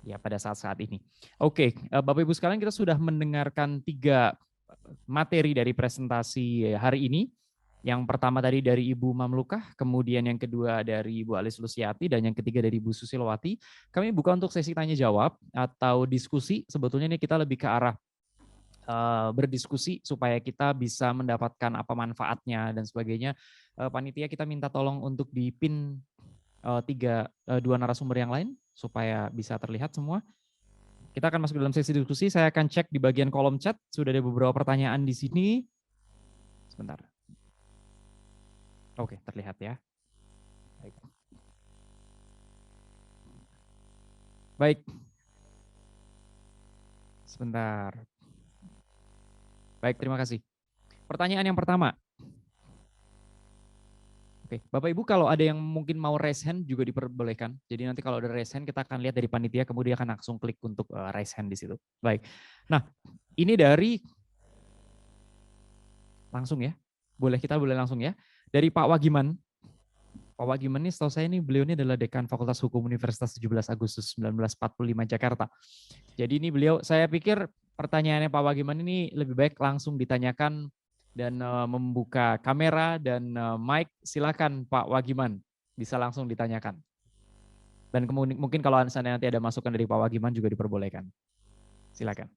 ya pada saat-saat ini. Oke, Bapak Ibu sekalian, kita sudah mendengarkan 3 materi dari presentasi hari ini. Yang pertama tadi dari Ibu Mamlukah, kemudian yang kedua dari Ibu Alis Lusiati, dan yang ketiga dari Ibu Susilowati. Kami buka untuk sesi tanya jawab atau diskusi. Sebetulnya ini kita lebih ke arah berdiskusi supaya kita bisa mendapatkan apa manfaatnya dan sebagainya. Panitia kita minta tolong untuk dipin dua narasumber yang lain supaya bisa terlihat semua. Kita akan masuk dalam sesi diskusi. Saya akan cek di bagian kolom chat. Sudah ada beberapa pertanyaan di sini. Sebentar. Oke, terlihat ya. Baik. Baik. Sebentar. Baik, terima kasih. Pertanyaan yang pertama. Oke, Bapak Ibu kalau ada yang mungkin mau raise hand juga diperbolehkan. Jadi nanti kalau ada raise hand kita akan lihat dari panitia, kemudian akan langsung klik untuk raise hand di situ. Baik. Nah, ini dari langsung ya. Kita boleh langsung ya. Dari Pak Wagiman. Pak Wagiman ini setahu saya ini beliau ini adalah Dekan Fakultas Hukum Universitas 17 Agustus 1945 Jakarta. Jadi ini beliau, saya pikir pertanyaannya Pak Wagiman ini lebih baik langsung ditanyakan dan membuka kamera dan mic. Silakan Pak Wagiman, bisa langsung ditanyakan. Dan kemudian mungkin kalau nanti ada masukan dari Pak Wagiman juga diperbolehkan. Silakan.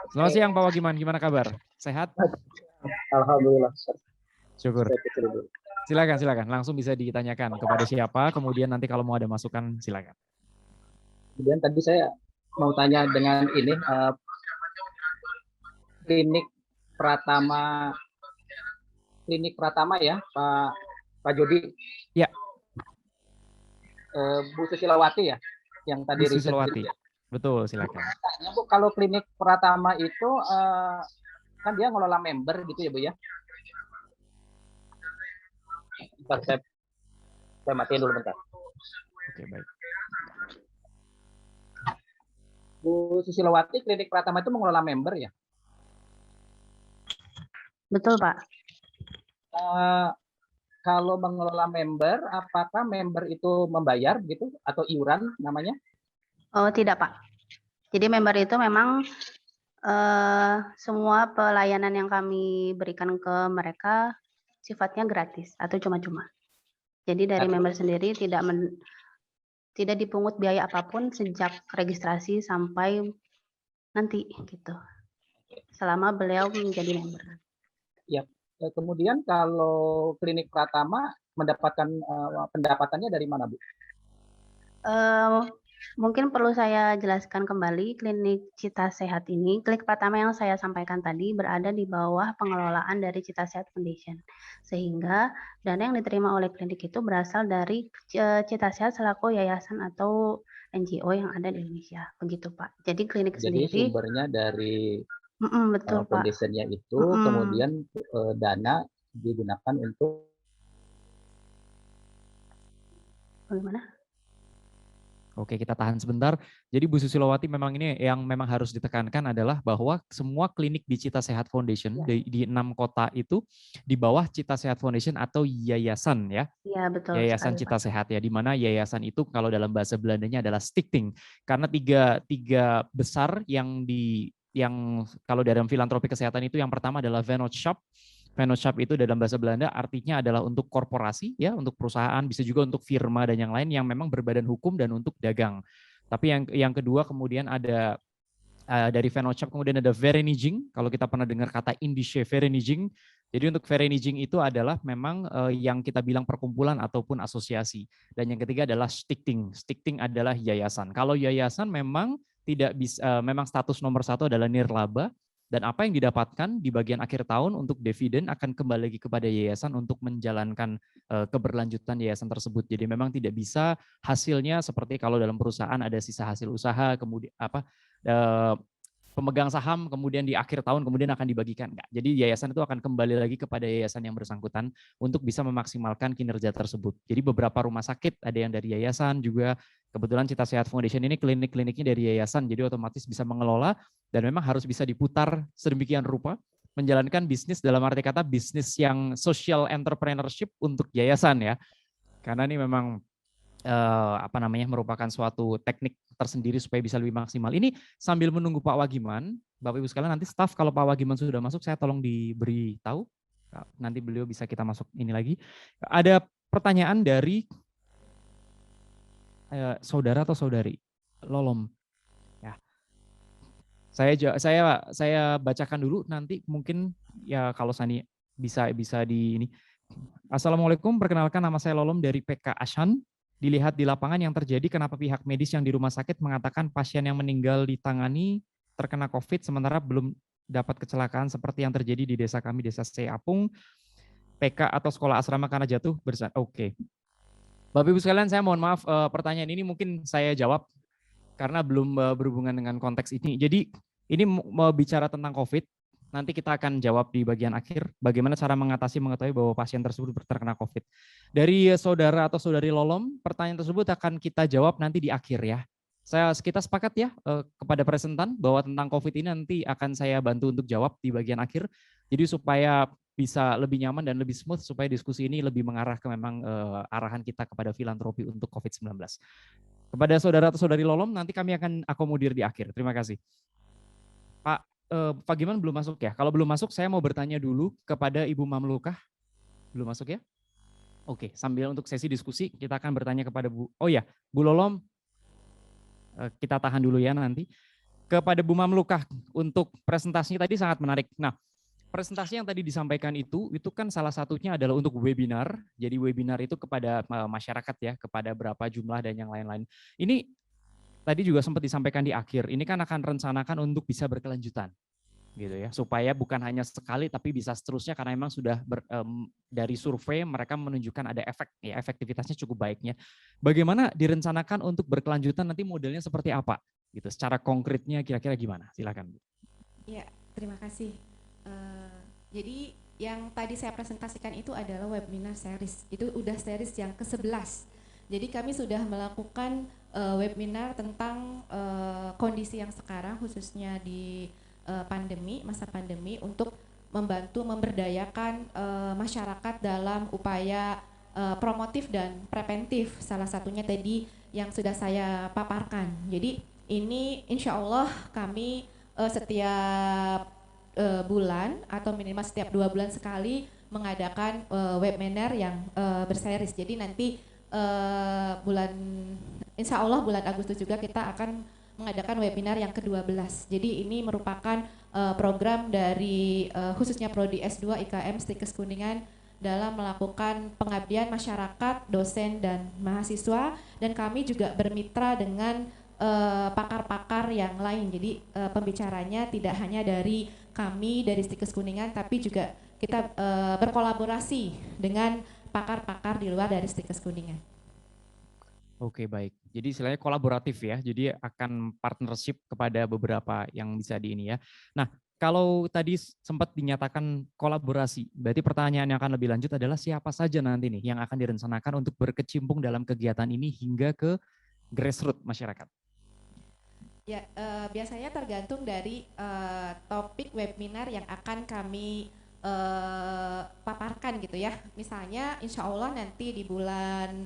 Selamat siang Pak Wagiman, gimana kabar? Sehat? Alhamdulillah. Syukur. Silakan. Langsung bisa ditanyakan kepada siapa, kemudian nanti kalau mau ada masukan silakan. Kemudian tadi saya mau tanya dengan ini klinik Pratama ya, Pak Jody. Ya. Bu Susilowati ya, yang tadi Bu Susilowati. Betul, silakan. Tanya Bu, kalau klinik Pratama itu kan dia ngelola member gitu ya Bu ya? Bentar, saya matiin dulu bentar. Oke, baik. Bu Susilowati, klinik Pratama itu mengelola member ya? Betul Pak. Kalau mengelola member, apakah member itu membayar gitu atau iuran namanya? Oh tidak Pak. Jadi member itu memang semua pelayanan yang kami berikan ke mereka sifatnya gratis atau cuma-cuma. Jadi dari member sendiri tidak dipungut biaya apapun sejak registrasi sampai nanti gitu. Selama beliau menjadi member. Ya. Kemudian kalau klinik Pratama mendapatkan pendapatannya dari mana Bu? Mungkin perlu saya jelaskan kembali, klinik Cita Sehat ini, klinik Pratama yang saya sampaikan tadi berada di bawah pengelolaan dari Cita Sehat Foundation. Sehingga dana yang diterima oleh klinik itu berasal dari Cita Sehat selaku yayasan atau NGO yang ada di Indonesia. Begitu Pak. Jadi klinik sendiri. Jadi sumbernya dari betul foundationnya itu, kemudian dana digunakan untuk bagaimana? Oke, kita tahan sebentar. Jadi Bu Susilowati memang ini yang memang harus ditekankan adalah bahwa semua klinik di Cita Sehat Foundation di 6 kota itu di bawah Cita Sehat Foundation atau yayasan ya. Iya, betul. Yayasan sekali, Cita Pak. Sehat ya, di mana yayasan itu kalau dalam bahasa Belandanya adalah stichting. Karena tiga besar yang kalau dalam filantropi kesehatan itu yang pertama adalah Vennootschap. Vennootschap itu dalam bahasa Belanda artinya adalah untuk korporasi ya, untuk perusahaan, bisa juga untuk firma dan yang lain yang memang berbadan hukum dan untuk dagang. Tapi yang kedua kemudian ada dari Vennootschap, kemudian ada Vereniging. Kalau kita pernah dengar kata Indische Vereniging, jadi untuk Vereniging itu adalah memang yang kita bilang perkumpulan ataupun asosiasi. Dan yang ketiga adalah stichting. Stichting adalah yayasan. Kalau yayasan memang tidak bisa, memang status nomor 1 adalah nirlaba. Dan apa yang didapatkan di bagian akhir tahun untuk dividen akan kembali lagi kepada yayasan untuk menjalankan keberlanjutan yayasan tersebut. Jadi memang tidak bisa hasilnya seperti kalau dalam perusahaan ada sisa hasil usaha, kemudian pemegang saham kemudian di akhir tahun kemudian akan dibagikan. Enggak. Jadi yayasan itu akan kembali lagi kepada yayasan yang bersangkutan untuk bisa memaksimalkan kinerja tersebut. Jadi beberapa rumah sakit ada yang dari yayasan juga. Kebetulan Cita Sehat Foundation ini klinik-kliniknya dari yayasan, jadi otomatis bisa mengelola dan memang harus bisa diputar sedemikian rupa menjalankan bisnis dalam arti kata bisnis yang social entrepreneurship untuk yayasan ya. Karena ini memang merupakan suatu teknik tersendiri supaya bisa lebih maksimal. Ini sambil menunggu Pak Wagiman, Bapak Ibu sekalian, nanti staf kalau Pak Wagiman sudah masuk, saya tolong diberi tahu. Nanti beliau bisa kita masuk ini lagi. Ada pertanyaan dari saudara atau saudari Lolom. Ya. Saya bacakan dulu, nanti mungkin ya kalau Sani bisa di ini. Assalamualaikum, perkenalkan nama saya Lolom dari PK Ashan. Dilihat di lapangan yang terjadi, kenapa pihak medis yang di rumah sakit mengatakan pasien yang meninggal ditangani terkena COVID sementara belum dapat kecelakaan seperti yang terjadi di desa kami, Desa C Apung, PK atau sekolah asrama karena jatuh bersandar. Oke. Bapak Ibu sekalian, saya mohon maaf, pertanyaan ini mungkin saya jawab karena belum berhubungan dengan konteks ini. Jadi ini mau bicara tentang COVID. Nanti kita akan jawab di bagian akhir bagaimana cara mengetahui bahwa pasien tersebut terkena COVID. Dari saudara atau saudari Lolom, pertanyaan tersebut akan kita jawab nanti di akhir ya. Kita sepakat ya kepada presentan bahwa tentang COVID ini nanti akan saya bantu untuk jawab di bagian akhir. Jadi supaya bisa lebih nyaman dan lebih smooth supaya diskusi ini lebih mengarah ke memang arahan kita kepada filantropi untuk COVID-19. Kepada saudara atau saudari Lolom, nanti kami akan akomodir di akhir. Terima kasih. Pak Giman belum masuk ya? Kalau belum masuk, saya mau bertanya dulu kepada Ibu Mamlukah. Belum masuk ya? Oke, sambil untuk sesi diskusi, kita akan bertanya kepada Bu Lolom, kita tahan dulu ya nanti. Kepada Bu Mamlukah, untuk presentasinya tadi sangat menarik. Nah, presentasi yang tadi disampaikan itu kan salah satunya adalah untuk webinar. Jadi webinar itu kepada masyarakat ya, kepada berapa jumlah dan yang lain-lain. Ini tadi juga sempat disampaikan di akhir, ini kan akan rencanakan untuk bisa berkelanjutan, gitu ya, supaya bukan hanya sekali tapi bisa seterusnya karena memang sudah dari survei mereka menunjukkan ada efektivitasnya cukup baiknya. Bagaimana direncanakan untuk berkelanjutan nanti modelnya seperti apa, gitu, secara konkretnya kira-kira gimana? Silakan. Ya, terima kasih. Jadi yang tadi saya presentasikan itu adalah webinar series, itu udah series yang ke-11. Jadi kami sudah melakukan webinar tentang kondisi yang sekarang khususnya di masa pandemi untuk membantu memberdayakan masyarakat dalam upaya promotif dan preventif. Salah satunya tadi yang sudah saya paparkan. Jadi ini insya Allah kami setiap bulan atau minimal setiap 2 bulan sekali mengadakan webinar yang berseries. Jadi nanti insya Allah bulan Agustus juga kita akan mengadakan webinar yang ke-12. Jadi ini merupakan program dari khususnya Prodi S2 IKM Stikes Kuningan dalam melakukan pengabdian masyarakat, dosen dan mahasiswa, dan kami juga bermitra dengan pakar-pakar yang lain. Jadi pembicaranya tidak hanya dari kami dari Stikes Kuningan, tapi juga kita berkolaborasi dengan pakar-pakar di luar dari Stikes Kuningan. Oke, baik. Jadi istilahnya kolaboratif ya. Jadi akan partnership kepada beberapa yang bisa di ini ya. Nah, kalau tadi sempat dinyatakan kolaborasi, berarti pertanyaan yang akan lebih lanjut adalah siapa saja nanti nih yang akan direncanakan untuk berkecimpung dalam kegiatan ini hingga ke grassroots masyarakat? Ya, biasanya tergantung dari topik webinar yang akan kami paparkan gitu ya. Misalnya insya Allah nanti di bulan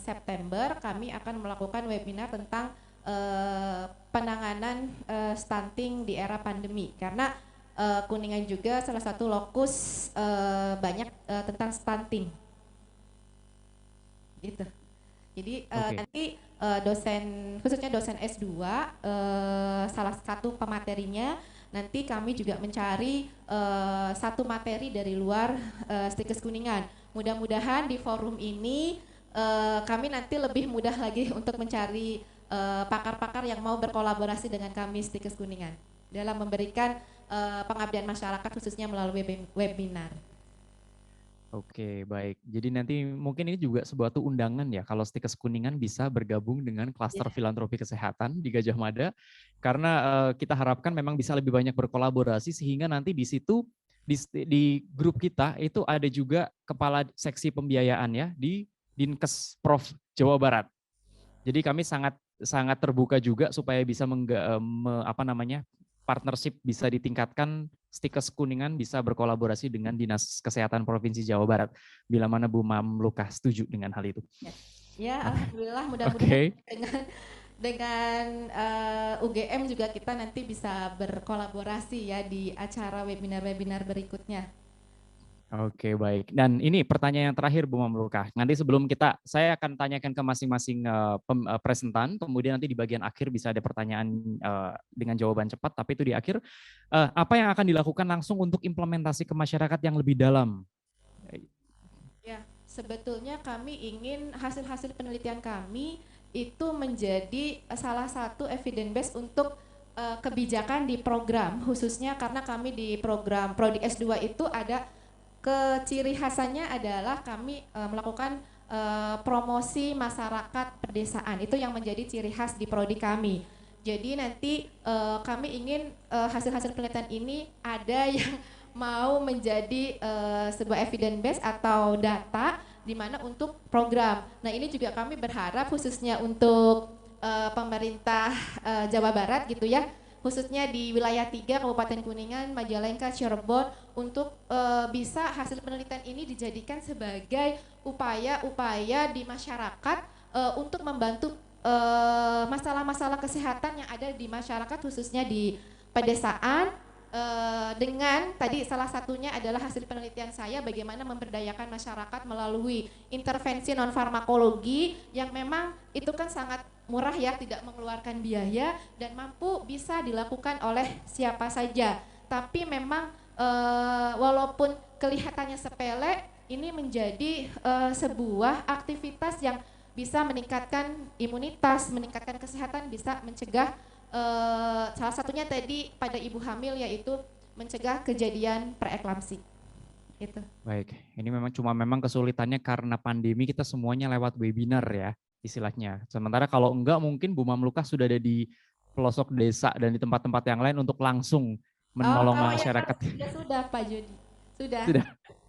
September kami akan melakukan webinar tentang penanganan stunting di era pandemi, karena Kuningan juga salah satu lokus banyak tentang stunting gitu. Jadi nanti khususnya dosen S2 salah satu pematerinya nanti kami juga mencari satu materi dari luar Stikes Kuningan. Mudah-mudahan di forum ini kami nanti lebih mudah lagi untuk mencari pakar-pakar yang mau berkolaborasi dengan kami Stikes Kuningan dalam memberikan pengabdian masyarakat khususnya melalui webinar. Oke, baik. Jadi nanti mungkin ini juga sebuah undangan ya kalau Stikes Kuningan bisa bergabung dengan klaster filantropi kesehatan di Gajah Mada, karena kita harapkan memang bisa lebih banyak berkolaborasi sehingga nanti di situ di grup kita itu ada juga kepala seksi pembiayaan ya di Dinkes Prof Jawa Barat. Jadi kami sangat terbuka juga supaya bisa partnership bisa ditingkatkan, Stikes Kuningan bisa berkolaborasi dengan Dinas Kesehatan Provinsi Jawa Barat. Bila mana Bu Mamluka setuju dengan hal itu. Ya, alhamdulillah, mudah-mudahan dengan UGM juga kita nanti bisa berkolaborasi ya di acara webinar-webinar berikutnya. Oke, baik. Dan ini pertanyaan yang terakhir Bu Mamluka. Nanti sebelum saya akan tanyakan ke masing-masing presentan, kemudian nanti di bagian akhir bisa ada pertanyaan dengan jawaban cepat, tapi itu di akhir. Apa yang akan dilakukan langsung untuk implementasi ke masyarakat yang lebih dalam? Ya, sebetulnya kami ingin hasil-hasil penelitian kami itu menjadi salah satu evidence base untuk kebijakan di program, khususnya karena kami di program Prodi S2 itu ada ciri khasannya adalah kami melakukan promosi masyarakat pedesaan. Itu yang menjadi ciri khas di prodi kami. Jadi nanti kami ingin hasil-hasil penelitian ini ada yang mau menjadi sebuah evidence base atau data di mana untuk program. Nah, ini juga kami berharap khususnya untuk pemerintah Jawa Barat gitu ya, khususnya di wilayah 3 Kabupaten Kuningan, Majalengka, Cirebon, untuk bisa hasil penelitian ini dijadikan sebagai upaya-upaya di masyarakat untuk membantu masalah-masalah kesehatan yang ada di masyarakat khususnya di pedesaan, dengan tadi salah satunya adalah hasil penelitian saya bagaimana memberdayakan masyarakat melalui intervensi non farmakologi yang memang itu kan sangat murah ya, tidak mengeluarkan biaya dan mampu bisa dilakukan oleh siapa saja. Tapi memang walaupun kelihatannya sepele, ini menjadi sebuah aktivitas yang bisa meningkatkan imunitas, meningkatkan kesehatan, bisa mencegah salah satunya tadi pada ibu hamil yaitu mencegah kejadian preeklamsi. Itu. Baik, ini memang kesulitannya karena pandemi kita semuanya lewat webinar ya istilahnya. Sementara kalau enggak mungkin Bu Mamluka sudah ada di pelosok desa dan di tempat-tempat yang lain untuk langsung menolong masyarakat. Sudah Pak Jody. Sudah.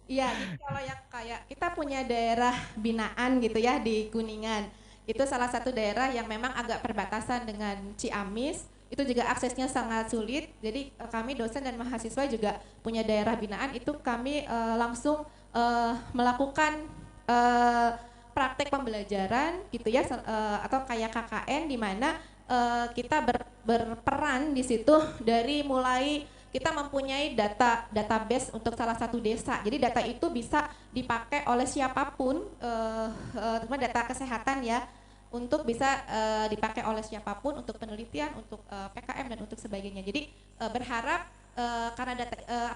Iya, jadi kalau yang kayak kita punya daerah binaan gitu ya di Kuningan. Itu salah satu daerah yang memang agak perbatasan dengan Ciamis. Itu juga aksesnya sangat sulit. Jadi kami dosen dan mahasiswa juga punya daerah binaan. Itu kami langsung melakukan praktek pembelajaran gitu ya, atau kayak KKN di mana kita berperan di situ dari mulai kita mempunyai database untuk salah satu desa. Jadi data itu bisa dipakai oleh siapapun, data kesehatan ya, untuk bisa dipakai oleh siapapun untuk penelitian, untuk PKM dan untuk sebagainya. Jadi berharap karena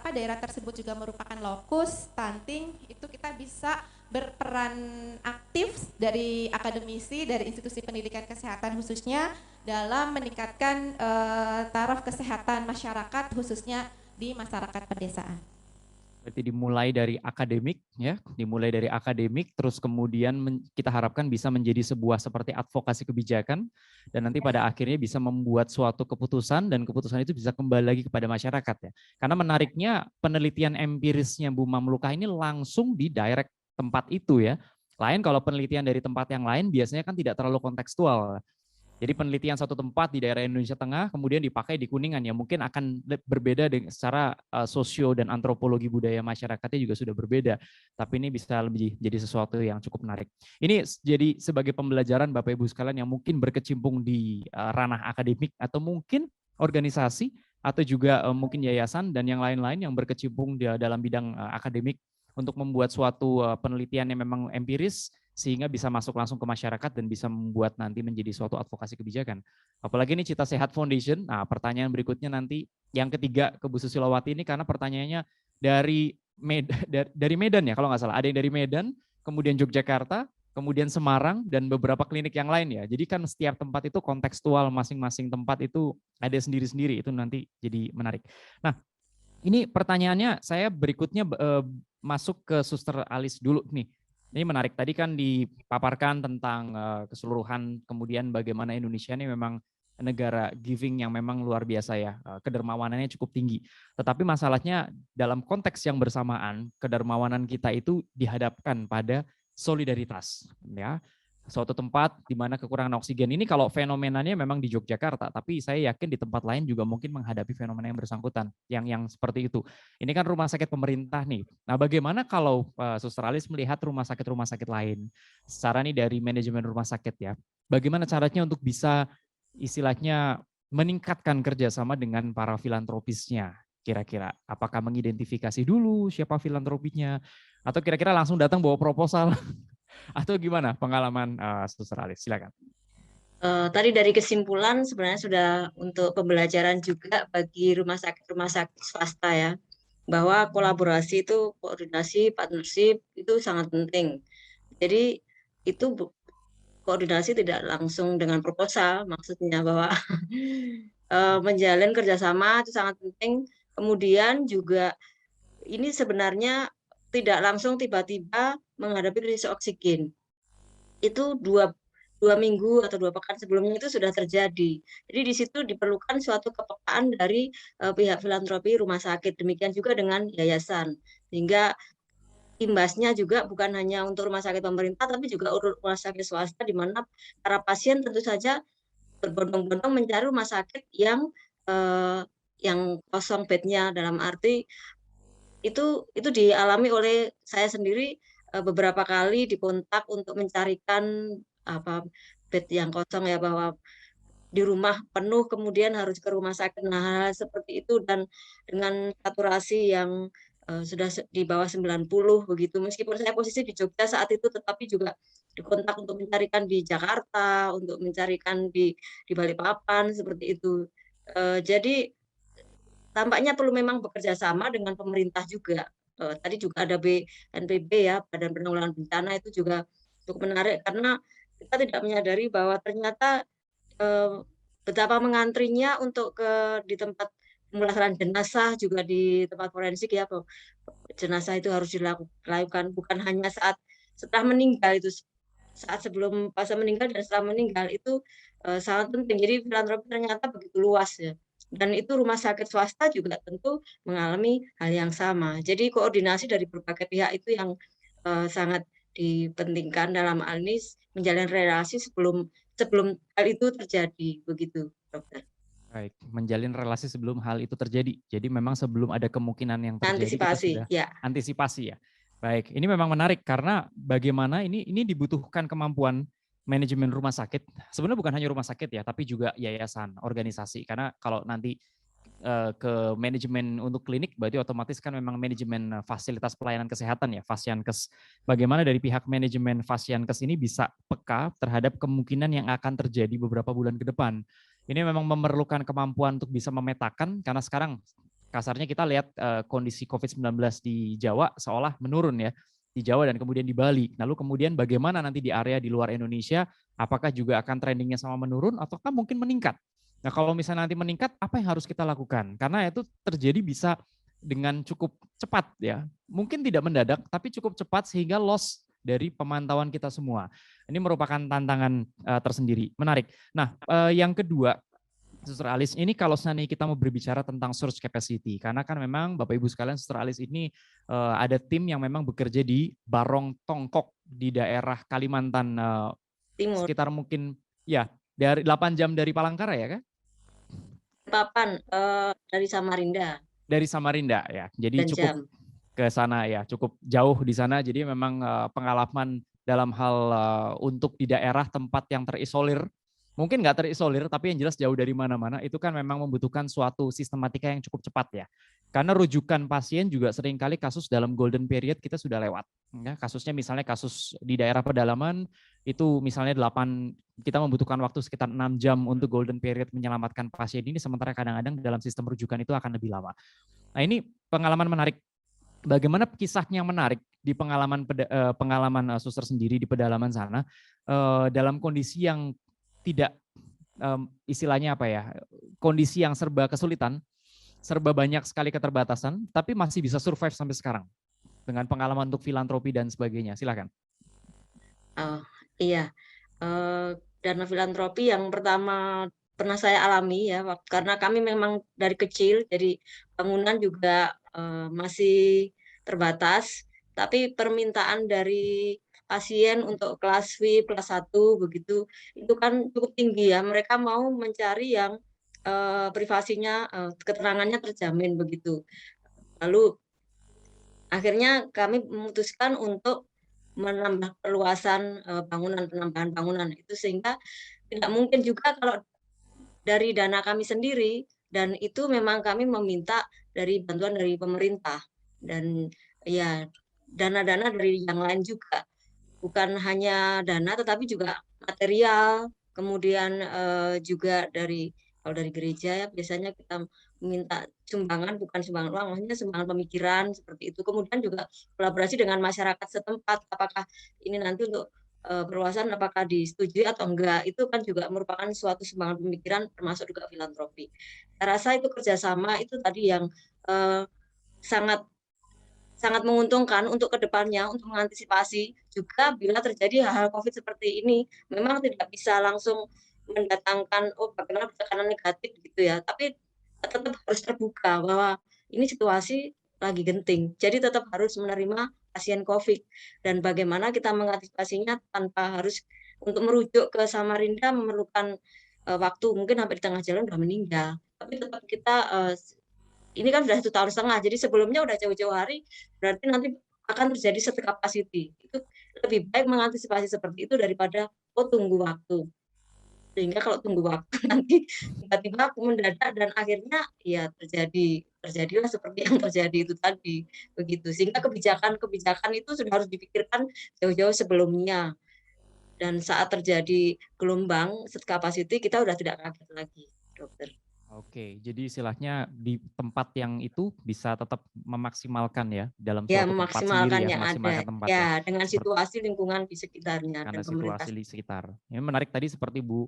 daerah tersebut juga merupakan lokus stunting, itu kita bisa berperan aktif dari akademisi, dari institusi pendidikan kesehatan khususnya dalam meningkatkan taraf kesehatan masyarakat khususnya di masyarakat pedesaan. Berarti dimulai dari akademik ya, terus kemudian kita harapkan bisa menjadi sebuah seperti advokasi kebijakan dan nanti pada akhirnya bisa membuat suatu keputusan dan keputusan itu bisa kembali lagi kepada masyarakat ya. Karena menariknya penelitian empirisnya Bu Mamluka ini langsung di direct tempat itu ya. Lain kalau penelitian dari tempat yang lain biasanya kan tidak terlalu kontekstual. Jadi penelitian satu tempat di daerah Indonesia Tengah kemudian dipakai di Kuningan ya mungkin akan berbeda dengan secara sosio dan antropologi budaya masyarakatnya juga sudah berbeda. Tapi ini bisa lebih jadi sesuatu yang cukup menarik. Ini jadi sebagai pembelajaran Bapak Ibu sekalian yang mungkin berkecimpung di ranah akademik atau mungkin organisasi atau juga mungkin yayasan dan yang lain-lain yang berkecimpung di dalam bidang akademik untuk membuat suatu penelitian yang memang empiris sehingga bisa masuk langsung ke masyarakat dan bisa membuat nanti menjadi suatu advokasi kebijakan. Apalagi ini Cita Sehat Foundation. Nah, pertanyaan berikutnya nanti yang ketiga ke Bu Susilowati ini karena pertanyaannya dari Medan ya kalau nggak salah. Ada yang dari Medan, kemudian Yogyakarta, kemudian Semarang dan beberapa klinik yang lain ya. Jadi kan setiap tempat itu kontekstual, masing-masing tempat itu ada sendiri-sendiri, itu nanti jadi menarik. Nah, ini pertanyaannya saya berikutnya masuk ke Suster Alis dulu nih. Ini menarik, tadi kan dipaparkan tentang keseluruhan kemudian bagaimana Indonesia ini memang negara giving yang memang luar biasa ya, kedermawanannya cukup tinggi. Tetapi masalahnya dalam konteks yang bersamaan, kedermawanan kita itu dihadapkan pada solidaritas ya. suatu tempat di mana kekurangan oksigen. Ini kalau fenomenanya memang di Yogyakarta, tapi saya yakin di tempat lain juga mungkin menghadapi fenomena yang bersangkutan, yang seperti itu. Ini kan rumah sakit pemerintah nih. Nah, bagaimana kalau Suster Alis melihat rumah sakit lain, secara nih dari manajemen rumah sakit ya, bagaimana caranya untuk bisa istilahnya meningkatkan kerjasama dengan para filantropisnya? Kira-kira apakah mengidentifikasi dulu siapa filantropinya, atau kira-kira langsung datang bawa proposal? Atau gimana pengalaman Suster Alis? Silakan. Tadi dari kesimpulan sebenarnya sudah untuk pembelajaran juga bagi rumah sakit swasta ya, bahwa kolaborasi itu, koordinasi, partnership itu sangat penting. Jadi itu koordinasi tidak langsung dengan proposal, maksudnya bahwa menjalin kerjasama itu sangat penting. Kemudian juga ini sebenarnya tidak langsung tiba-tiba menghadapi krisis oksigen. Itu dua minggu atau 2 pekan sebelumnya itu sudah terjadi. Jadi di situ diperlukan suatu kepekaan dari pihak filantropi rumah sakit. Demikian juga dengan yayasan. Sehingga imbasnya juga bukan hanya untuk rumah sakit pemerintah, tapi juga rumah sakit swasta, di mana para pasien tentu saja berbondong-bondong mencari rumah sakit yang kosong bednya, dalam arti itu dialami oleh saya sendiri beberapa kali dikontak untuk mencarikan bed yang kosong ya, bahwa di rumah penuh kemudian harus ke rumah sakit. Nah, seperti itu, dan dengan saturasi yang sudah di bawah 90 begitu. Meskipun saya posisi di Jogja saat itu, tetapi juga dikontak untuk mencarikan di Jakarta, untuk mencarikan di Balikpapan seperti itu. Jadi tampaknya perlu memang bekerja sama dengan pemerintah juga. Tadi juga ada BNPB ya, Badan Penanggulangan Bencana, itu juga cukup menarik karena kita tidak menyadari bahwa ternyata betapa mengantrinya untuk di tempat pemulasaran jenazah, juga di tempat forensik ya, jenazah itu harus dilakukan bukan hanya saat setelah meninggal, itu saat sebelum fase meninggal dan setelah meninggal itu sangat penting. Jadi filantropi ternyata begitu luas ya. Dan itu rumah sakit swasta juga tentu mengalami hal yang sama. Jadi koordinasi dari berbagai pihak itu yang sangat dipentingkan dalam hal ini, menjalin relasi sebelum hal itu terjadi, begitu, Dokter. Baik, menjalin relasi sebelum hal itu terjadi. Jadi memang sebelum ada kemungkinan yang terjadi, antisipasi, kita sudah ya. Antisipasi ya. Baik, ini memang menarik karena bagaimana ini dibutuhkan kemampuan manajemen rumah sakit. Sebenarnya bukan hanya rumah sakit ya, tapi juga yayasan, organisasi. Karena kalau nanti ke manajemen untuk klinik, berarti otomatis kan memang manajemen fasilitas pelayanan kesehatan ya, Fasyankes. Bagaimana dari pihak manajemen Fasyankes ini bisa peka terhadap kemungkinan yang akan terjadi beberapa bulan ke depan. Ini memang memerlukan kemampuan untuk bisa memetakan, karena sekarang kasarnya kita lihat kondisi COVID-19 di Jawa seolah menurun ya, di Jawa dan kemudian di Bali. Lalu kemudian bagaimana nanti di area di luar Indonesia, apakah juga akan trendingnya sama menurun ataukah mungkin meningkat? Nah, kalau misalnya nanti meningkat, apa yang harus kita lakukan? Karena itu terjadi bisa dengan cukup cepat ya. Mungkin tidak mendadak, tapi cukup cepat sehingga loss dari pemantauan kita semua. Ini merupakan tantangan tersendiri. Menarik. Nah, yang kedua, Suster Alis, ini kalau seandainya kita mau berbicara tentang surge capacity, karena kan memang Bapak Ibu sekalian, Suster Alis ini ada tim yang memang bekerja di Barong Tongkok di daerah Kalimantan Timur. Sekitar mungkin ya dari 8 jam dari Palangkaraya ya kan? Dari Samarinda. Dari Samarinda ya. Jadi cukup ke sana ya, cukup jauh di sana. Jadi memang pengalaman dalam hal untuk di daerah tempat yang terisolir, mungkin nggak terisolir, tapi yang jelas jauh dari mana-mana, itu kan memang membutuhkan suatu sistematika yang cukup cepat ya. Karena rujukan pasien juga seringkali kasus dalam golden period kita sudah lewat. Ya, kasusnya misalnya kasus di daerah pedalaman, itu misalnya 8, kita membutuhkan waktu sekitar 6 jam untuk golden period menyelamatkan pasien ini, sementara kadang-kadang dalam sistem rujukan itu akan lebih lama. Nah, ini pengalaman menarik. Bagaimana kisahnya yang menarik di pengalaman suster sendiri di pedalaman sana, dalam kondisi yang tidak istilahnya apa ya, kondisi yang serba kesulitan, serba banyak sekali keterbatasan, tapi masih bisa survive sampai sekarang dengan pengalaman untuk filantropi dan sebagainya. Silakan. Iya, dana filantropi yang pertama pernah saya alami ya, karena kami memang dari kecil, jadi bangunan juga masih terbatas, tapi permintaan dari pasien untuk kelas V, kelas 1 begitu, itu kan cukup tinggi ya. Mereka mau mencari yang privasinya, keterangannya terjamin begitu. Lalu akhirnya kami memutuskan untuk menambah perluasan penambahan bangunan itu, sehingga tidak mungkin juga kalau dari dana kami sendiri, dan itu memang kami meminta dari bantuan dari pemerintah dan ya dana-dana dari yang lain juga. Bukan hanya dana tetapi juga material, kemudian juga kalau dari gereja ya biasanya kita minta sumbangan, bukan sumbangan uang, maksudnya sumbangan pemikiran seperti itu. Kemudian juga kolaborasi dengan masyarakat setempat, apakah ini nanti untuk perluasan apakah disetujui atau enggak, itu kan juga merupakan suatu sumbangan pemikiran termasuk juga filantropi. Saya rasa itu kerjasama itu tadi yang sangat sangat menguntungkan untuk kedepannya, untuk mengantisipasi juga bila terjadi hal-hal COVID seperti ini. Memang tidak bisa langsung mendatangkan bagaimana tekanan negatif gitu ya, tapi tetap harus terbuka bahwa ini situasi lagi genting. Jadi tetap harus menerima pasien COVID dan bagaimana kita mengantisipasinya tanpa harus untuk merujuk ke Samarinda memerlukan waktu mungkin sampai di tengah jalan udah meninggal. Tapi tetap kita ini kan sudah 1,5 tahun, jadi sebelumnya udah jauh-jauh hari, berarti nanti akan terjadi set capacity. Itu lebih baik mengantisipasi seperti itu daripada tunggu waktu. Sehingga kalau tunggu waktu nanti tiba-tiba mendadak dan akhirnya ya terjadilah seperti yang terjadi itu tadi, begitu. Sehingga kebijakan itu sudah harus dipikirkan jauh-jauh sebelumnya. Dan saat terjadi gelombang set capacity kita udah tidak kaget lagi, dokter. Oke, jadi istilahnya di tempat yang itu bisa tetap memaksimalkan ya dalam Ya, suatu tempat sendiri memaksimalkan ya, yang ada. memaksimalkan tempat ya. Ya, dengan Seperti situasi lingkungan di sekitarnya dan karena pemerintah. situasi di sekitar. Ini menarik tadi seperti Bu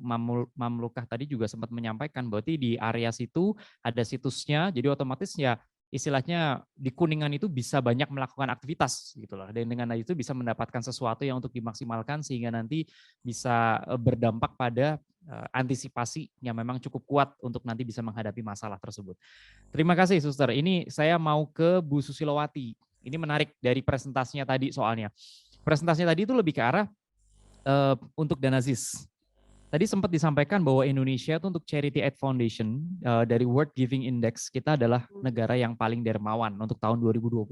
Mamlukah tadi juga sempat menyampaikan berarti di area situ ada situsnya, jadi otomatis ya istilahnya di Kuningan itu bisa banyak melakukan aktivitas gitu loh. Dan dengan itu bisa mendapatkan sesuatu yang untuk dimaksimalkan sehingga nanti bisa berdampak pada antisipasi yang memang cukup kuat untuk nanti bisa menghadapi masalah tersebut. Terima kasih Suster. Ini saya mau ke Bu Susilowati. Ini menarik dari presentasinya tadi soalnya. Presentasinya tadi itu lebih ke arah untuk dana ZIS. Tadi sempat disampaikan bahwa Indonesia itu untuk Charity Aid Foundation dari World Giving Index kita adalah negara yang paling dermawan untuk tahun 2021.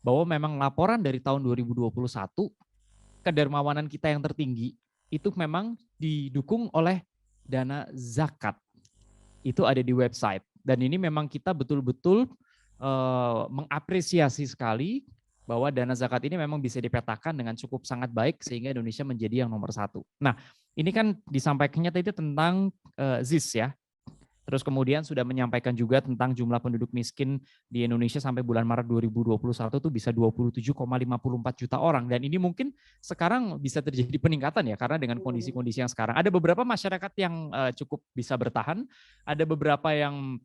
Bahwa memang laporan dari tahun 2021 kedermawanan kita yang tertinggi itu memang didukung oleh dana zakat. Itu ada di website dan ini memang kita betul-betul mengapresiasi sekali bahwa dana zakat ini memang bisa dipetakan dengan cukup sangat baik sehingga Indonesia menjadi yang nomor 1. Nah, ini kan disampaikannya tadi tentang ZIS ya. Terus kemudian sudah menyampaikan juga tentang jumlah penduduk miskin di Indonesia sampai bulan Maret 2021 itu bisa 27,54 juta orang. Dan ini mungkin sekarang bisa terjadi peningkatan ya, karena dengan kondisi-kondisi yang sekarang. Ada beberapa masyarakat yang cukup bisa bertahan, ada beberapa yang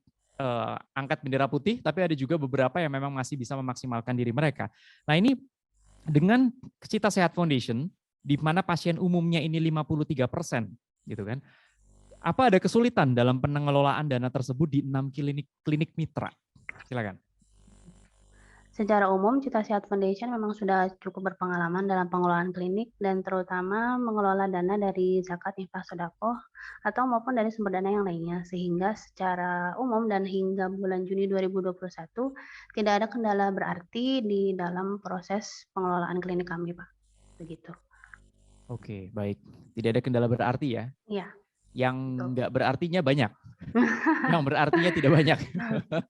angkat bendera putih, tapi ada juga beberapa yang memang masih bisa memaksimalkan diri mereka. Nah ini dengan Cita Sehat Foundation, di mana pasien umumnya ini 53%, gitu kan. Apa ada kesulitan dalam pengelolaan dana tersebut di 6 klinik mitra? Silakan. Secara umum, Cita Sehat Foundation memang sudah cukup berpengalaman dalam pengelolaan klinik dan terutama mengelola dana dari zakat, infak, sedekah atau maupun dari sumber dana yang lainnya. Sehingga secara umum dan hingga bulan Juni 2021 tidak ada kendala berarti di dalam proses pengelolaan klinik kami, Pak. Begitu. Oke, baik. Tidak ada kendala berarti ya? Iya. Yang enggak berartinya banyak. Yang berartinya tidak banyak.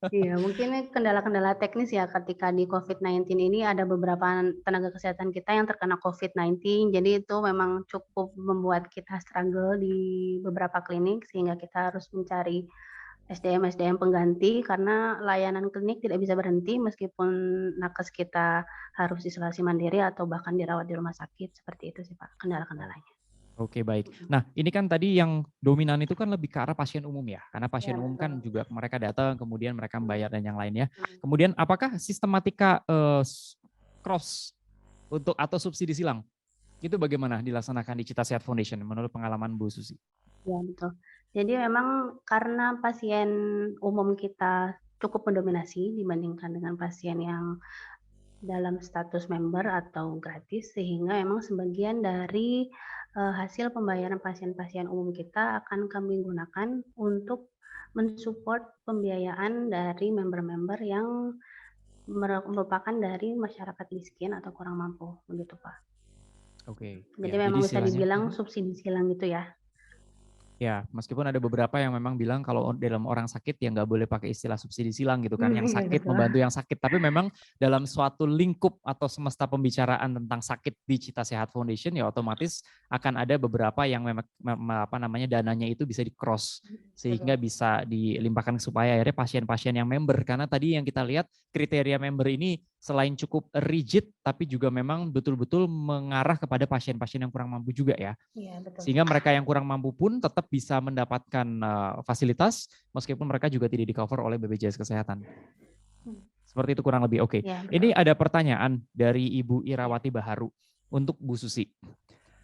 Iya, mungkin kendala-kendala teknis ya ketika di COVID-19 ini ada beberapa tenaga kesehatan kita yang terkena COVID-19, jadi itu memang cukup membuat kita struggle di beberapa klinik sehingga kita harus mencari SDM pengganti karena layanan klinik tidak bisa berhenti meskipun nakes kita harus isolasi mandiri atau bahkan dirawat di rumah sakit, seperti itu sih Pak kendala-kendalanya. Oke, baik. Nah, ini kan tadi yang dominan itu kan lebih ke arah pasien umum ya, karena pasien umum kan juga mereka datang, kemudian mereka membayar dan yang lainnya. Kemudian apakah sistematika cross untuk atau subsidi silang itu bagaimana dilaksanakan di Cita Sehat Foundation menurut pengalaman Bu Susi? Ya, betul. Jadi memang karena pasien umum kita cukup mendominasi dibandingkan dengan pasien yang dalam status member atau gratis, sehingga memang sebagian dari hasil pembayaran pasien-pasien umum kita akan kami gunakan untuk mensupport pembiayaan dari member-member yang merupakan dari masyarakat miskin atau kurang mampu, begitu Pak. Oke. Jadi Ya, memang jadi bisa istilahnya dibilang subsidi silang gitu ya. ya, meskipun ada beberapa yang memang bilang kalau dalam orang sakit ya nggak boleh pakai istilah subsidi silang gitu kan, yang Iya sakit gitu. membantu yang sakit. Tapi memang dalam suatu lingkup atau semesta pembicaraan tentang sakit di Cita Sehat Foundation ya otomatis akan ada beberapa yang memang apa namanya dananya itu bisa di cross sehingga bisa dilimpahkan supaya akhirnya pasien-pasien yang member, karena tadi yang kita lihat kriteria member ini selain cukup rigid tapi juga memang betul-betul mengarah kepada pasien-pasien yang kurang mampu juga ya. Iya, betul. Sehingga mereka yang kurang mampu pun tetap bisa mendapatkan fasilitas meskipun mereka juga tidak di-cover oleh BPJS Kesehatan. Seperti itu kurang lebih. Oke. Ya, Ini ada pertanyaan dari Ibu Irawati Baharu untuk Bu Susi.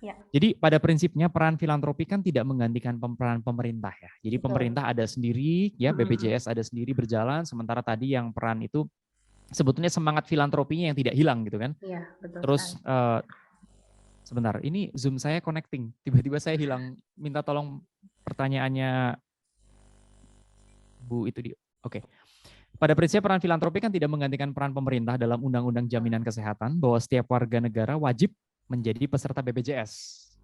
Ya. Jadi pada prinsipnya peran filantropi kan tidak menggantikan peran pemerintah ya. Jadi Betul. pemerintah ada sendiri ya, BPJS ada sendiri berjalan, sementara tadi yang peran itu sebetulnya semangat filantropinya yang tidak hilang gitu kan. Iya, betul. Terus sebentar, ini Zoom saya connecting. Tiba-tiba saya hilang, minta tolong pertanyaannya Bu itu dia. Oke. Pada prinsipnya peran filantropi kan tidak menggantikan peran pemerintah dalam Undang-Undang Jaminan Kesehatan bahwa setiap warga negara wajib menjadi peserta BPJS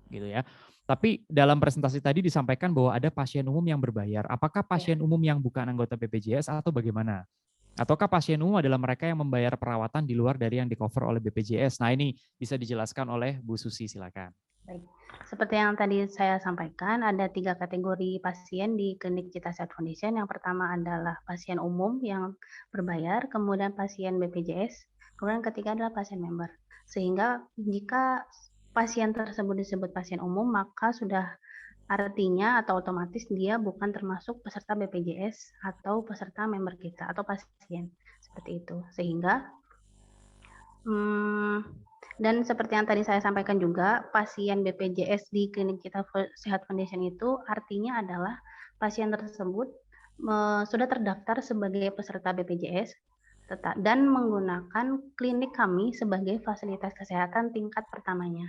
gitu ya. Tapi dalam presentasi tadi disampaikan bahwa ada pasien umum yang berbayar. Apakah pasien umum yang bukan anggota BPJS atau bagaimana? Ataukah pasien umum adalah mereka yang membayar perawatan di luar dari yang di-cover oleh BPJS? Nah, ini bisa dijelaskan oleh Bu Susi, silakan. Baik. Seperti yang tadi saya sampaikan, ada 3 kategori pasien di Klinik Cita Sehat Foundation. Yang pertama adalah pasien umum yang berbayar, kemudian pasien BPJS, kemudian ketiga adalah pasien member. Sehingga jika pasien tersebut disebut pasien umum, maka sudah artinya atau otomatis dia bukan termasuk peserta BPJS atau peserta member kita atau pasien. Seperti itu. Sehingga dan seperti yang tadi saya sampaikan juga, pasien BPJS di Klinik Cita Sehat Foundation itu artinya adalah pasien tersebut sudah terdaftar sebagai peserta BPJS dan menggunakan klinik kami sebagai fasilitas kesehatan tingkat pertamanya.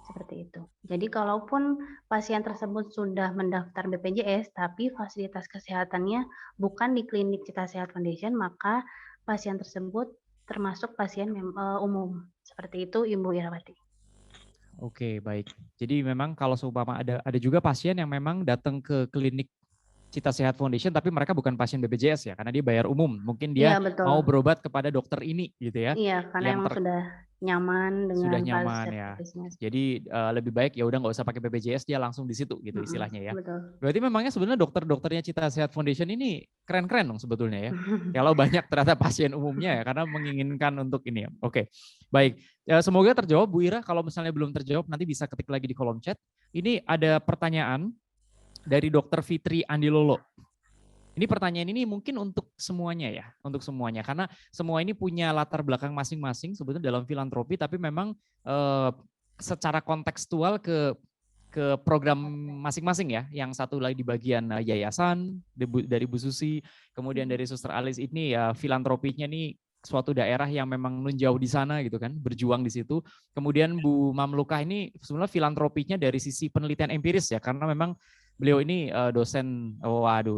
Seperti itu. Jadi kalaupun pasien tersebut sudah mendaftar BPJS tapi fasilitas kesehatannya bukan di Klinik Cita Sehat Foundation, maka pasien tersebut termasuk pasien umum. Seperti itu Ibu Irawati. Oke, baik. Jadi memang kalau seumpama ada juga pasien yang memang datang ke klinik Cita Sehat Foundation tapi mereka bukan pasien BPJS ya, karena dia bayar umum. Mungkin dia mau berobat kepada dokter ini gitu ya. Iya, karena emang sudah nyaman dengan sudah nyaman ya. service-nya. Jadi lebih baik ya udah nggak usah pakai BPJS, dia langsung di situ gitu istilahnya ya. Betul. Berarti memangnya sebenarnya dokter-dokternya Cita Sehat Foundation ini keren-keren dong sebetulnya ya. Kalau banyak ternyata pasien umumnya ya, karena menginginkan untuk ini ya. Oke, baik. Semoga terjawab Bu Ira. Kalau misalnya belum terjawab nanti bisa ketik lagi di kolom chat. Ini ada pertanyaan dari Dr. Fitri Andilolo. Ini pertanyaan ini mungkin untuk semuanya ya, untuk semuanya. Karena semua ini punya latar belakang masing-masing sebetulnya dalam filantropi, tapi memang secara kontekstual ke program masing-masing ya. Yang satu lagi di bagian yayasan dari Bu Susi, kemudian dari Suster Alis ini ya filantropinya nih suatu daerah yang memang menjauh di sana gitu kan, berjuang di situ. Kemudian Bu Mamlukah ini sebenarnya filantropinya dari sisi penelitian empiris ya, karena memang beliau ini dosen,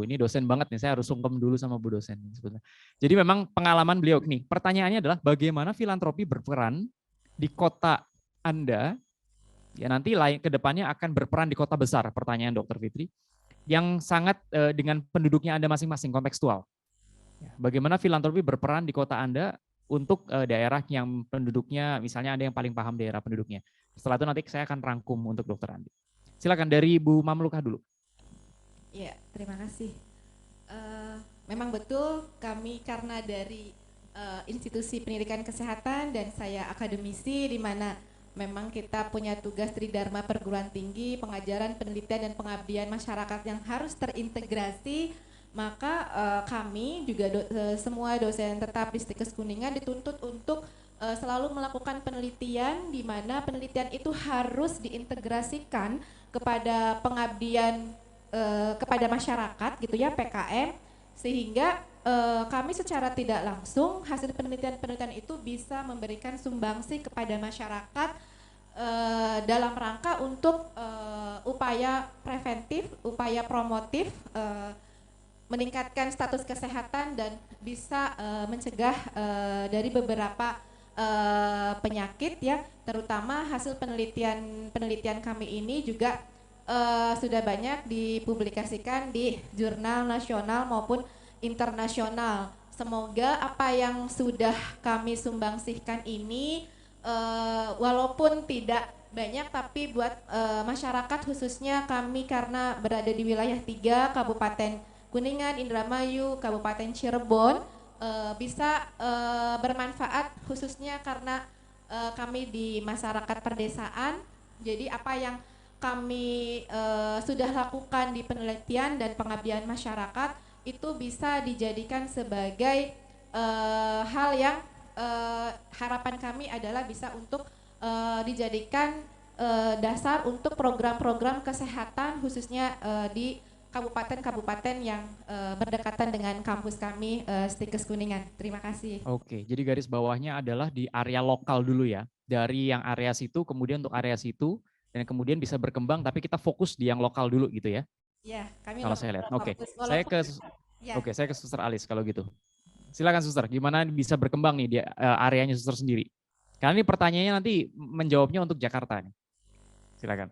ini dosen banget nih, saya harus sungkem dulu sama Bu dosen sebetulnya. Jadi memang pengalaman beliau nih, pertanyaannya adalah bagaimana filantropi berperan di kota Anda, ya nanti ke depannya akan berperan di kota besar, pertanyaan Dr. Fitri, yang sangat dengan penduduknya Anda masing-masing, kontekstual. Bagaimana filantropi berperan di kota Anda untuk daerah yang penduduknya, misalnya Anda yang paling paham daerah penduduknya. Setelah itu nanti saya akan rangkum untuk Dr. Andi. Silakan dari Bu Mamlukah dulu. Ya, terima kasih. Memang betul kami karena dari institusi pendidikan kesehatan dan saya akademisi di mana memang kita punya tugas tridharma perguruan tinggi, pengajaran, penelitian, dan pengabdian masyarakat yang harus terintegrasi, maka kami juga semua dosen tetap di Stikes Kuningan dituntut untuk selalu melakukan penelitian di mana penelitian itu harus diintegrasikan kepada pengabdian kepada masyarakat gitu ya, PKM, sehingga kami secara tidak langsung hasil penelitian-penelitian itu bisa memberikan sumbangsi kepada masyarakat dalam rangka untuk upaya preventif, upaya promotif, meningkatkan status kesehatan dan bisa mencegah dari beberapa penyakit ya, terutama hasil penelitian kami ini juga sudah banyak dipublikasikan di jurnal nasional maupun internasional. Semoga apa yang sudah kami sumbangsihkan ini walaupun tidak banyak tapi buat masyarakat khususnya kami karena berada di wilayah 3 Kabupaten Kuningan, Indramayu, Kabupaten Cirebon bisa bermanfaat khususnya karena kami di masyarakat perdesaan. Jadi apa yang kami sudah lakukan di penelitian dan pengabdian masyarakat itu bisa dijadikan sebagai hal yang harapan kami adalah bisa untuk dijadikan dasar untuk program-program kesehatan khususnya di kabupaten-kabupaten yang berdekatan dengan kampus kami Stikes Kuningan. Terima kasih. Oke, jadi garis bawahnya adalah di area lokal dulu ya. Dari yang area situ kemudian untuk area situ dan kemudian bisa berkembang tapi kita fokus di yang lokal dulu gitu ya. Ya, kami kalau saya lihat. Oke. Ya. Oke, saya ke Suster Alis kalau gitu. Silakan Suster, gimana bisa berkembang nih di areanya Suster sendiri? Karena ini pertanyaannya nanti menjawabnya untuk Jakarta nih. Silakan.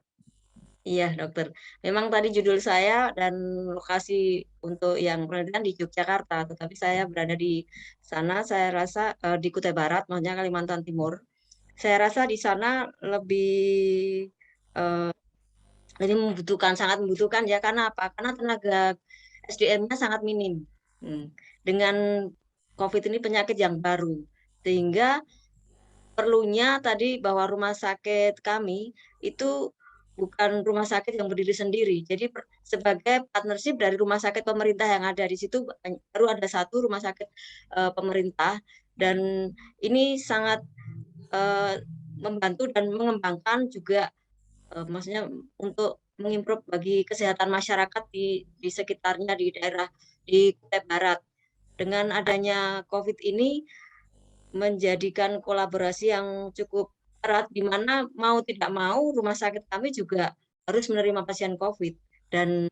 Iya, dokter. Memang tadi judul saya dan lokasi untuk yang penelitian di Yogyakarta, tetapi saya berada di sana, saya rasa di Kutai Barat, maksudnya Kalimantan Timur. Saya rasa di sana lebih ini sangat membutuhkan ya. Karena apa? Karena tenaga SDM-nya sangat minim. Dengan COVID ini penyakit yang baru, sehingga perlunya tadi bahwa rumah sakit kami itu bukan rumah sakit yang berdiri sendiri. Jadi sebagai partnership dari rumah sakit pemerintah yang ada di situ baru ada satu rumah sakit pemerintah dan ini sangat membantu dan mengembangkan juga maksudnya untuk mengimprove bagi kesehatan masyarakat di sekitarnya di daerah di Kutai Barat. Dengan adanya COVID ini menjadikan kolaborasi yang cukup erat di mana mau tidak mau rumah sakit kami juga harus menerima pasien COVID dan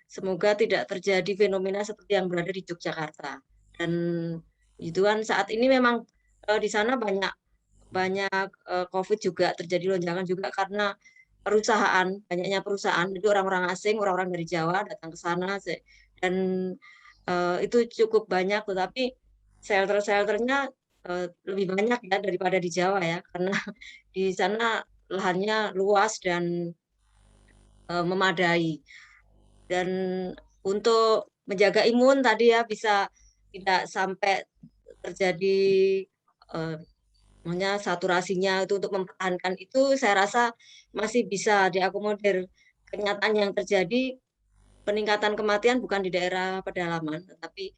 semoga tidak terjadi fenomena seperti yang berada di Yogyakarta. Dan itu kan saat ini memang di sana banyak COVID juga terjadi lonjakan juga karena banyaknya perusahaan, jadi orang-orang asing, orang-orang dari Jawa datang ke sana dan itu cukup banyak, tetapi shelter-shelternya lebih banyak ya daripada di Jawa ya, karena di sana lahannya luas dan memadai. Dan untuk menjaga imun tadi ya bisa tidak sampai terjadi maksudnya saturasinya itu untuk mempertahankan itu saya rasa masih bisa diakomodir. Kenyataan yang terjadi peningkatan kematian bukan di daerah pedalaman, tetapi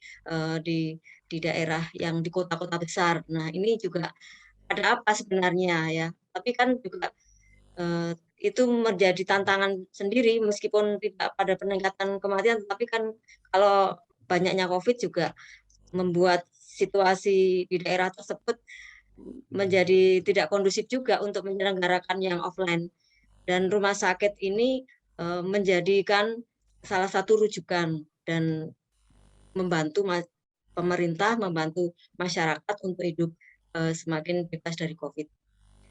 di daerah yang di kota-kota besar. Nah, ini juga ada apa sebenarnya ya? Tapi kan juga itu menjadi tantangan sendiri meskipun tidak pada peningkatan kematian, tapi kan kalau banyaknya COVID juga membuat situasi di daerah tersebut menjadi tidak kondusif juga untuk menyelenggarakan yang offline. Dan rumah sakit ini menjadikan salah satu rujukan dan membantu pemerintah, membantu masyarakat untuk hidup semakin bebas dari COVID.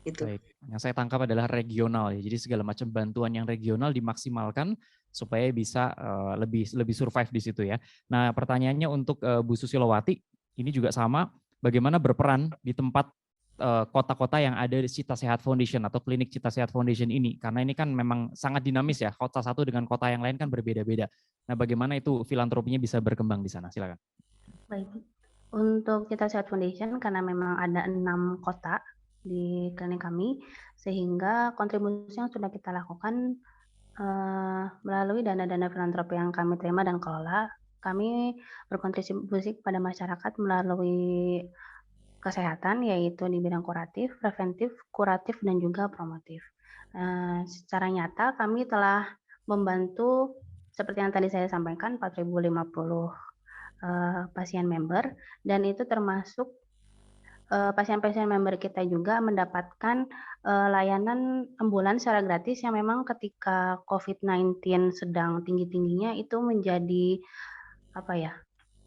Gitu. Baik. Yang saya tangkap adalah regional ya. Jadi segala macam bantuan yang regional dimaksimalkan supaya bisa lebih survive di situ ya. Nah, pertanyaannya untuk Bu Susilowati ini juga sama. Bagaimana berperan di tempat kota-kota yang ada di Cita Sehat Foundation atau klinik Cita Sehat Foundation ini, karena ini kan memang sangat dinamis ya, kota satu dengan kota yang lain kan berbeda-beda. Nah, bagaimana itu filantropinya bisa berkembang di sana? Silakan. Baik, untuk Cita Sehat Foundation karena memang ada 6 kota di klinik kami, sehingga kontribusi yang sudah kita lakukan melalui dana-dana filantropi yang kami terima dan kelola, kami berkontribusi kepada masyarakat melalui kesehatan, yaitu di bidang kuratif, preventif, kuratif, dan juga promotif. Secara nyata kami telah membantu seperti yang tadi saya sampaikan 4.050 pasien member, dan itu termasuk pasien-pasien member kita juga mendapatkan layanan ambulans secara gratis yang memang ketika COVID-19 sedang tinggi-tingginya itu menjadi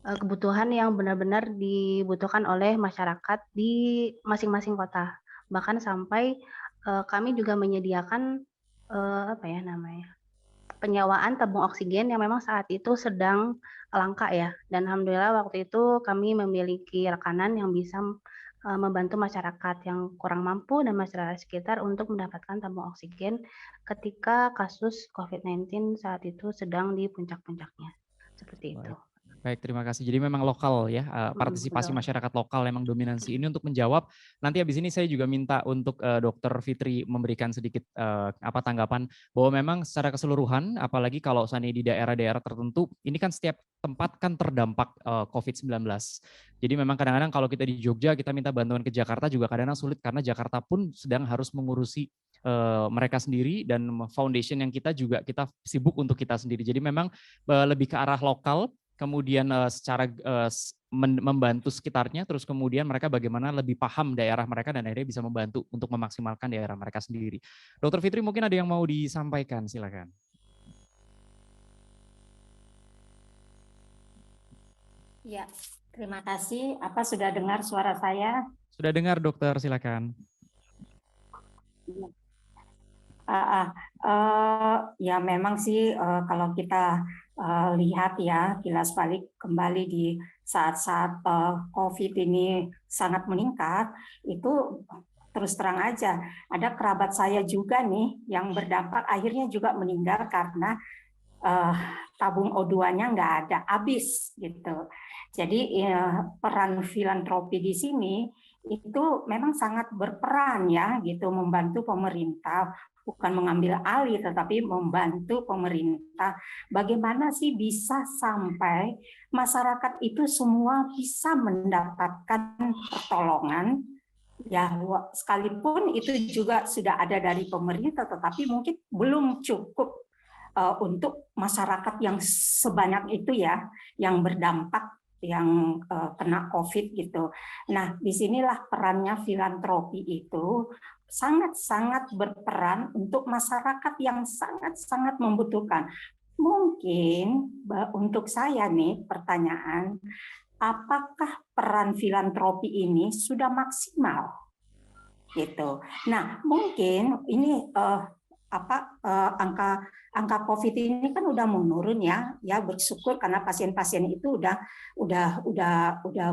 kebutuhan yang benar-benar dibutuhkan oleh masyarakat di masing-masing kota. Bahkan sampai kami juga menyediakan penyewaan tabung oksigen yang memang saat itu sedang langka ya. Dan alhamdulillah waktu itu kami memiliki rekanan yang bisa membantu masyarakat yang kurang mampu dan masyarakat sekitar untuk mendapatkan tabung oksigen ketika kasus COVID-19 saat itu sedang di puncak-puncaknya. Seperti itu. Baik, terima kasih. Jadi memang lokal ya, partisipasi masyarakat lokal memang dominansi ini untuk menjawab. Nanti habis ini saya juga minta untuk Dr. Fitri memberikan sedikit tanggapan bahwa memang secara keseluruhan, apalagi kalau misalnya di daerah-daerah tertentu, ini kan setiap tempat kan terdampak COVID-19. Jadi memang kadang-kadang kalau kita di Jogja, kita minta bantuan ke Jakarta juga kadang-kadang sulit karena Jakarta pun sedang harus mengurusi mereka sendiri dan foundation yang kita juga kita sibuk untuk kita sendiri. Jadi memang lebih ke arah lokal, kemudian secara membantu sekitarnya, terus kemudian mereka bagaimana lebih paham daerah mereka dan akhirnya bisa membantu untuk memaksimalkan daerah mereka sendiri. Dr. Fitri mungkin ada yang mau disampaikan, silakan. Ya, terima kasih. Apa sudah dengar suara saya? Sudah dengar, dokter, silakan. Ya memang sih kalau kita lihat ya kilas balik kembali di saat-saat COVID ini sangat meningkat, itu terus terang aja ada kerabat saya juga nih yang berdampak akhirnya juga meninggal karena tabung O2-nya nggak ada, habis gitu. Jadi peran filantropi di sini itu memang sangat berperan ya gitu, membantu pemerintah, bukan mengambil alih tetapi membantu pemerintah. Bagaimana sih bisa sampai masyarakat itu semua bisa mendapatkan pertolongan ya, sekalipun itu juga sudah ada dari pemerintah tetapi mungkin belum cukup untuk masyarakat yang sebanyak itu ya yang berdampak, yang kena COVID gitu. Nah, disinilah perannya filantropi itu sangat-sangat berperan untuk masyarakat yang sangat-sangat membutuhkan. Mungkin untuk saya nih pertanyaan, apakah peran filantropi ini sudah maksimal? Gitu. Nah, mungkin ini angka COVID ini kan udah menurun ya bersyukur karena pasien-pasien itu udah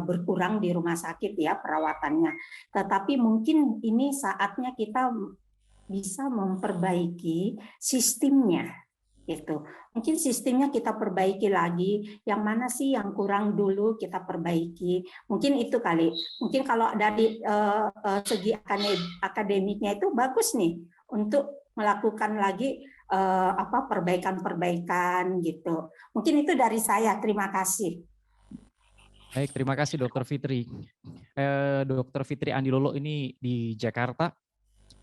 berkurang di rumah sakit ya perawatannya. Tetapi mungkin ini saatnya kita bisa memperbaiki sistemnya gitu. Mungkin sistemnya kita perbaiki lagi, yang mana sih yang kurang dulu kita perbaiki. Mungkin itu kali. Mungkin kalau dari segi akademiknya itu bagus nih untuk melakukan lagi perbaikan-perbaikan gitu. Mungkin itu dari saya. Terima kasih. Baik, terima kasih Dr. Fitri. Dr. Fitri Andi Lolo ini di Jakarta.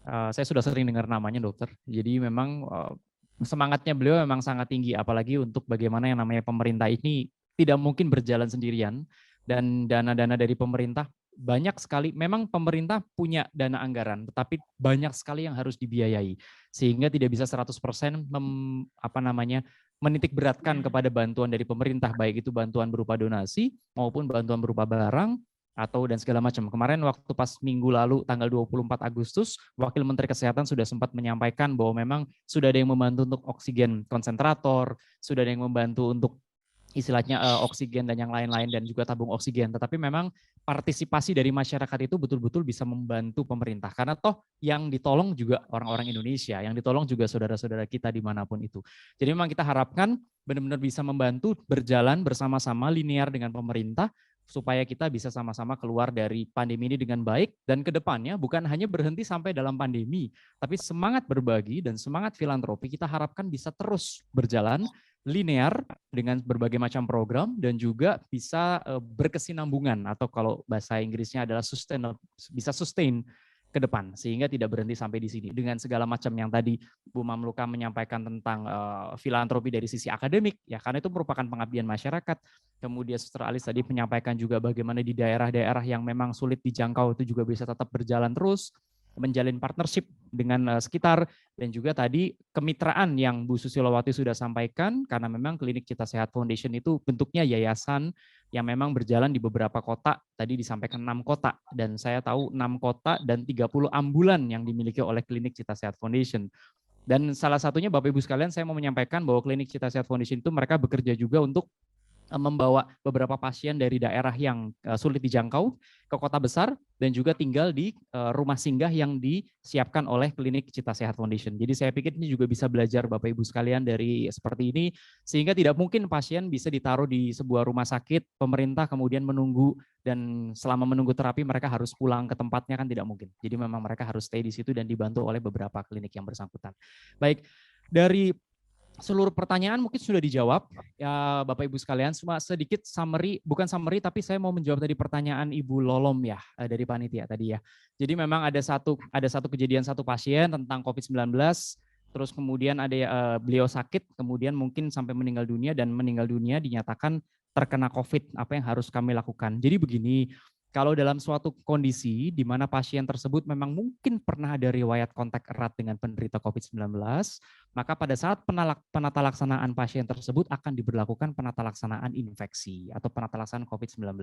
Saya sudah sering dengar namanya dokter. Jadi memang semangatnya beliau memang sangat tinggi, apalagi untuk bagaimana yang namanya pemerintah ini tidak mungkin berjalan sendirian dan dana-dana dari pemerintah banyak sekali. Memang pemerintah punya dana anggaran, tetapi banyak sekali yang harus dibiayai sehingga tidak bisa 100% menitik beratkan kepada bantuan dari pemerintah, baik itu bantuan berupa donasi maupun bantuan berupa barang atau dan segala macam. Kemarin waktu pas minggu lalu tanggal 24 Agustus, Wakil Menteri Kesehatan sudah sempat menyampaikan bahwa memang sudah ada yang membantu untuk oksigen konsentrator, sudah ada yang membantu untuk istilahnya oksigen dan yang lain-lain dan juga tabung oksigen. Tetapi memang partisipasi dari masyarakat itu betul-betul bisa membantu pemerintah. Karena toh yang ditolong juga orang-orang Indonesia, yang ditolong juga saudara-saudara kita dimanapun itu. Jadi memang kita harapkan benar-benar bisa membantu berjalan bersama-sama linear dengan pemerintah, supaya kita bisa sama-sama keluar dari pandemi ini dengan baik, dan ke depannya bukan hanya berhenti sampai dalam pandemi, tapi semangat berbagi dan semangat filantropi kita harapkan bisa terus berjalan linear dengan berbagai macam program dan juga bisa berkesinambungan, atau kalau bahasa Inggrisnya adalah bisa sustain ke depan, sehingga tidak berhenti sampai di sini. Dengan segala macam yang tadi Bu Mamluka menyampaikan tentang filantropi dari sisi akademik, ya karena itu merupakan pengabdian masyarakat. Kemudian Suster Alis tadi menyampaikan juga bagaimana di daerah-daerah yang memang sulit dijangkau itu juga bisa tetap berjalan terus, menjalin partnership dengan sekitar, dan juga tadi kemitraan yang Bu Susilowati sudah sampaikan, karena memang Klinik Cita Sehat Foundation itu bentuknya yayasan yang memang berjalan di beberapa kota, tadi disampaikan 6 kota, dan saya tahu 6 kota dan 30 ambulan yang dimiliki oleh Klinik Cita Sehat Foundation. Dan salah satunya Bapak Ibu sekalian, saya mau menyampaikan bahwa Klinik Cita Sehat Foundation itu mereka bekerja juga untuk membawa beberapa pasien dari daerah yang sulit dijangkau ke kota besar dan juga tinggal di rumah singgah yang disiapkan oleh Klinik Cita Sehat Foundation. Jadi saya pikir ini juga bisa belajar Bapak Ibu sekalian dari seperti ini, sehingga tidak mungkin pasien bisa ditaruh di sebuah rumah sakit pemerintah kemudian menunggu, dan selama menunggu terapi mereka harus pulang ke tempatnya, kan tidak mungkin. Jadi memang mereka harus stay di situ dan dibantu oleh beberapa klinik yang bersangkutan. Baik, dari seluruh pertanyaan mungkin sudah dijawab ya Bapak Ibu sekalian. Cuma sedikit summary, bukan summary tapi saya mau menjawab tadi pertanyaan Ibu Lolom ya, dari panitia tadi ya. Jadi memang ada satu kejadian satu pasien tentang COVID-19, terus kemudian ada beliau sakit, kemudian mungkin sampai meninggal dunia, dan meninggal dunia dinyatakan terkena COVID. Apa yang harus kami lakukan? Jadi begini, kalau dalam suatu kondisi di mana pasien tersebut memang mungkin pernah ada riwayat kontak erat dengan penderita COVID-19, maka pada saat penata laksanaan pasien tersebut akan diberlakukan penata laksanaan infeksi atau penata laksanaan COVID-19.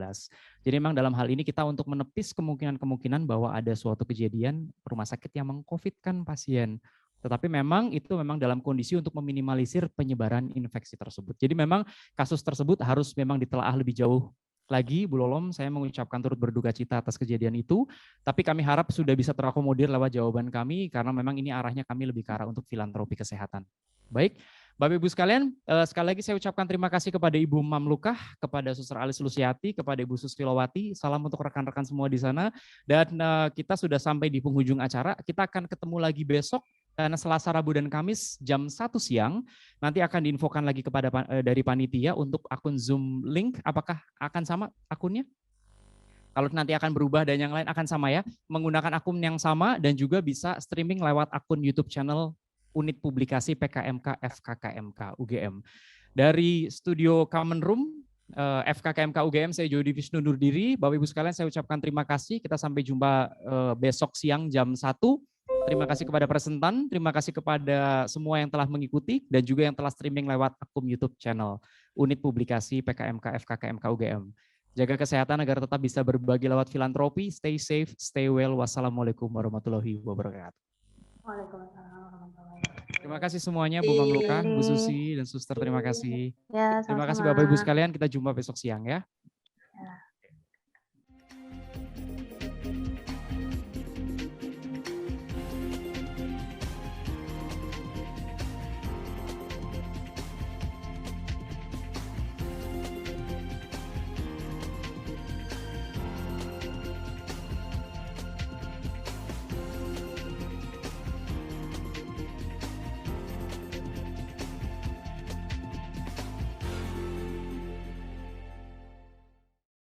Jadi memang dalam hal ini kita untuk menepis kemungkinan-kemungkinan bahwa ada suatu kejadian rumah sakit yang meng-COVID-kan pasien. Tetapi memang itu memang dalam kondisi untuk meminimalisir penyebaran infeksi tersebut. Jadi memang kasus tersebut harus memang ditelaah lebih jauh lagi, Bu Lolom. Saya mengucapkan turut berduka cita atas kejadian itu, tapi kami harap sudah bisa terakomodir lewat jawaban kami, karena memang ini arahnya kami lebih ke arah untuk filantropi kesehatan. Baik, Bapak Ibu sekalian, sekali lagi saya ucapkan terima kasih kepada Ibu Mamlukah, kepada Suster Alis Lusiati, kepada Ibu Susilowati. Salam untuk rekan-rekan semua di sana, dan kita sudah sampai di penghujung acara. Kita akan ketemu lagi besok, karena Selasa, Rabu, dan Kamis jam 1 siang, nanti akan diinfokan lagi kepada dari panitia untuk akun Zoom link. Apakah akan sama akunnya? Kalau nanti akan berubah dan yang lain akan sama ya, menggunakan akun yang sama, dan juga bisa streaming lewat akun YouTube channel Unit Publikasi PKMK FKKMK UGM. Dari studio Common Room FKKMK UGM, saya Jody Wisnu Nurdiri. Bapak Ibu sekalian, saya ucapkan terima kasih. Kita sampai jumpa besok siang jam 1. Terima kasih kepada presentan, terima kasih kepada semua yang telah mengikuti, dan juga yang telah streaming lewat akun YouTube channel Unit Publikasi PKMK FKKMK UGM. Jaga kesehatan agar tetap bisa berbagi lewat filantropi. Stay safe, stay well. Wassalamualaikum warahmatullahi wabarakatuh. Waalaikumsalam warahmatullahi wabarakatuh. Terima kasih semuanya, Bu Mamluka, Bu Susi, dan Suster. Terima kasih. Ya, Terima kasih sama-sama. Bapak Ibu sekalian. Kita jumpa besok siang ya.